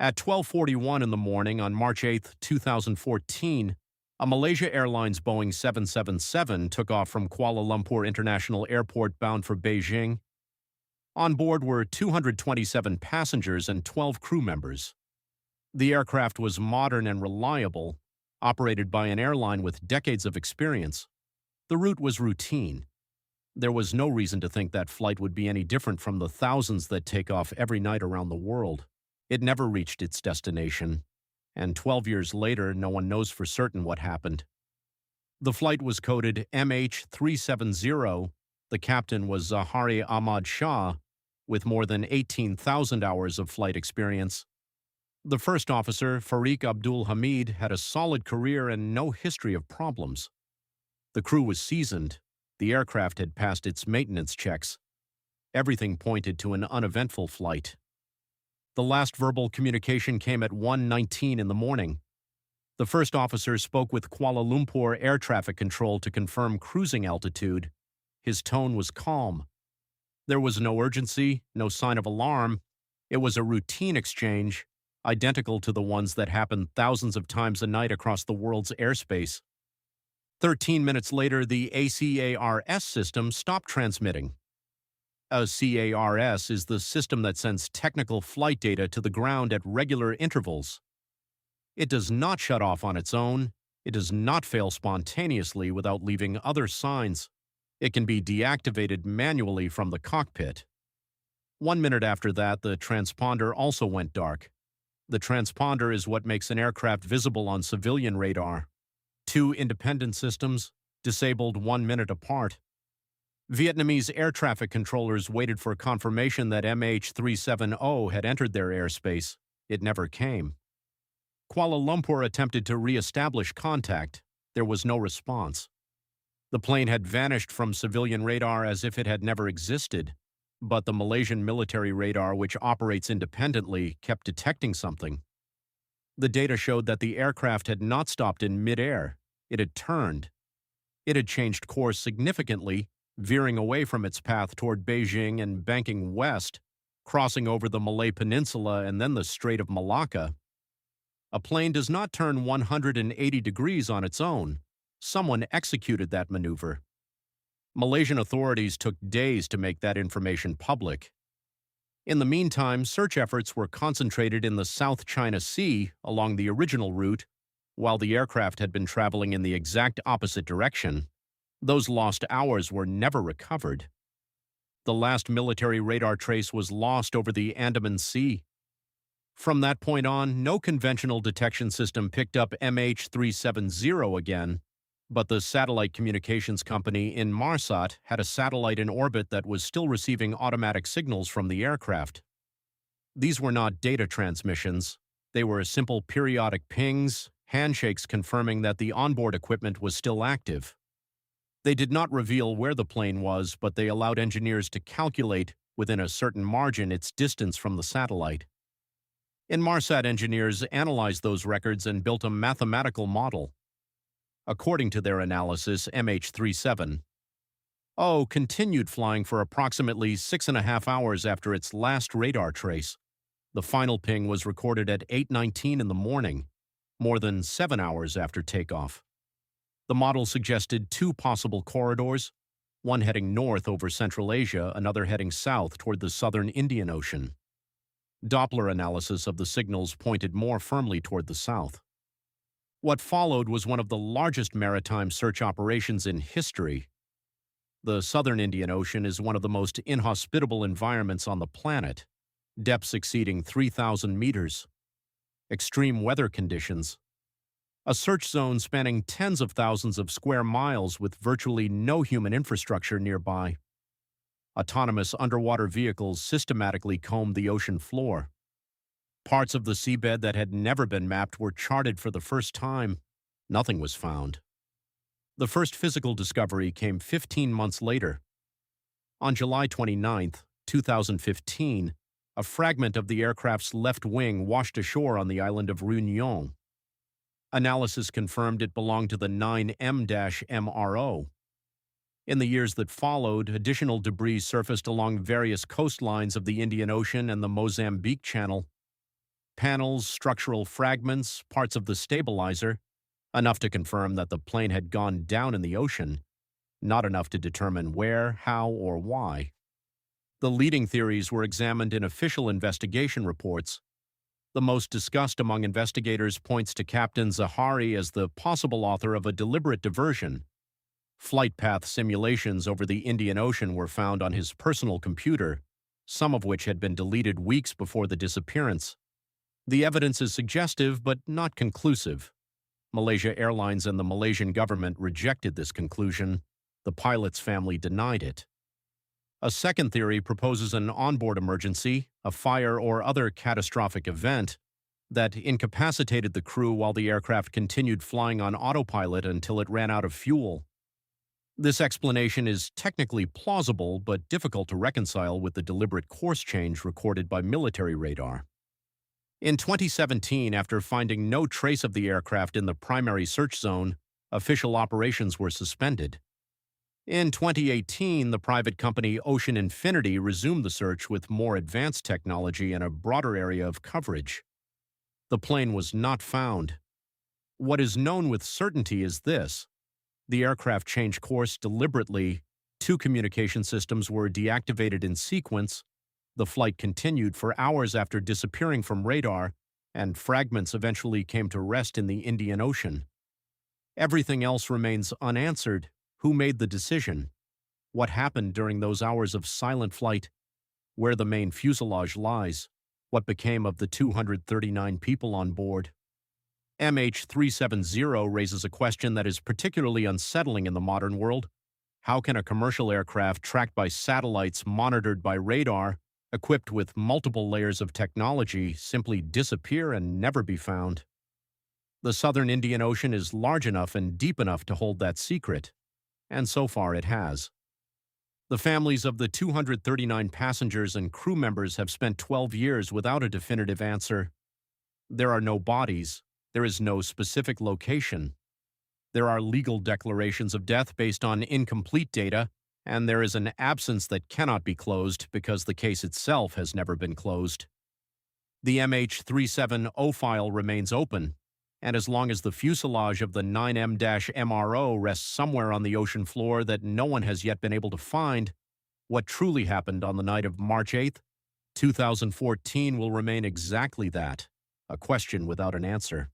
At 12:41 in the morning on March 8, 2014, a Malaysia Airlines Boeing 777 took off from Kuala Lumpur International Airport bound for Beijing. On board were 227 passengers and 12 crew members. The aircraft was modern and reliable, operated by an airline with decades of experience. The route was routine. There was no reason to think that flight would be any different from the thousands that take off every night around the world. It never reached its destination, and 12 years later, no one knows for certain what happened. The flight was coded MH370. The captain was Zahari Ahmad Shah, with more than 18,000 hours of flight experience. The first officer, Fariq Abdul Hamid, had a solid career and no history of problems. The crew was seasoned. The aircraft had passed its maintenance checks. Everything pointed to an uneventful flight. The last verbal communication came at 1:19 in the morning. The first officer spoke with Kuala Lumpur Air Traffic Control to confirm cruising altitude. His tone was calm. There was no urgency, no sign of alarm. It was a routine exchange, identical to the ones that happened thousands of times a night across the world's airspace. 13 minutes later, the ACARS system stopped transmitting. A CARS is the system that sends technical flight data to the ground at regular intervals. It does not shut off on its own. It does not fail spontaneously without leaving other signs. It can be deactivated manually from the cockpit. 1 minute after that, the transponder also went dark. The transponder is what makes an aircraft visible on civilian radar. Two independent systems, disabled 1 minute apart. Vietnamese air traffic controllers waited for confirmation that MH370 had entered their airspace. It never came. Kuala Lumpur attempted to re-establish contact. There was no response. The plane had vanished from civilian radar as if it had never existed, but the Malaysian military radar, which operates independently, kept detecting something. The data showed that the aircraft had not stopped in mid-air. It had turned. It had changed course significantly, veering away from its path toward Beijing and banking west, crossing over the Malay Peninsula and then the Strait of Malacca. A plane does not turn 180 degrees on its own. Someone executed that maneuver. Malaysian authorities took days to make that information public. In the meantime, search efforts were concentrated in the South China Sea along the original route, while the aircraft had been traveling in the exact opposite direction. Those lost hours were never recovered. The last military radar trace was lost over the Andaman Sea. From that point on, no conventional detection system picked up MH370 again, but the satellite communications company Inmarsat had a satellite in orbit that was still receiving automatic signals from the aircraft. These were not data transmissions. They were simple periodic pings, handshakes confirming that the onboard equipment was still active. They did not reveal where the plane was, but they allowed engineers to calculate, within a certain margin, its distance from the satellite. Inmarsat engineers analyzed those records and built a mathematical model. According to their analysis, MH370 continued flying for approximately 6.5 hours after its last radar trace. The final ping was recorded at 8:19 in the morning, more than 7 hours after takeoff. The model suggested two possible corridors, one heading north over Central Asia, another heading south toward the southern Indian Ocean. Doppler analysis of the signals pointed more firmly toward the south. What followed was one of the largest maritime search operations in history. The southern Indian Ocean is one of the most inhospitable environments on the planet, depths exceeding 3,000 meters. Extreme weather conditions. A search zone spanning tens of thousands of square miles with virtually no human infrastructure nearby. Autonomous underwater vehicles systematically combed the ocean floor. Parts of the seabed that had never been mapped were charted for the first time. Nothing was found. The first physical discovery came 15 months later. On July 29, 2015, a fragment of the aircraft's left wing washed ashore on the island of Réunion. Analysis confirmed it belonged to the 9M-MRO. In the years that followed, additional debris surfaced along various coastlines of the Indian Ocean and the Mozambique Channel. panels, structural fragments, parts of the stabilizer, enough to confirm that the plane had gone down in the ocean, not enough to determine where, how, or why. The leading theories were examined in official investigation reports. The most discussed among investigators points to Captain Zahari as the possible author of a deliberate diversion. Flight path simulations over the Indian Ocean were found on his personal computer, some of which had been deleted weeks before the disappearance. The evidence is suggestive but not conclusive. Malaysia Airlines and the Malaysian government rejected this conclusion. The pilot's family denied it. A second theory proposes an onboard emergency, a fire or other catastrophic event, that incapacitated the crew while the aircraft continued flying on autopilot until it ran out of fuel. This explanation is technically plausible but difficult to reconcile with the deliberate course change recorded by military radar. In 2017, after finding no trace of the aircraft in the primary search zone, official operations were suspended. In 2018, the private company Ocean Infinity resumed the search with more advanced technology and a broader area of coverage. The plane was not found. What is known with certainty is this: the aircraft changed course deliberately, 2 communication systems were deactivated in sequence, the flight continued for hours after disappearing from radar, and fragments eventually came to rest in the Indian Ocean. Everything else remains unanswered. Who made the decision? What happened during those hours of silent flight? Where the main fuselage lies? What became of the 239 people on board? MH370 raises a question that is particularly unsettling in the modern world. How can a commercial aircraft tracked by satellites monitored by radar, equipped with multiple layers of technology, simply disappear and never be found? The southern Indian Ocean is large enough and deep enough to hold that secret, and so far it has. The families of the 239 passengers and crew members have spent 12 years without a definitive answer. There are no bodies. There is no specific location. There are legal declarations of death based on incomplete data, and there is an absence that cannot be closed because the case itself has never been closed. The MH370 file remains open, and as long as the fuselage of the 9M-MRO rests somewhere on the ocean floor that no one has yet been able to find, what truly happened on the night of March 8, 2014 will remain exactly that, a question without an answer.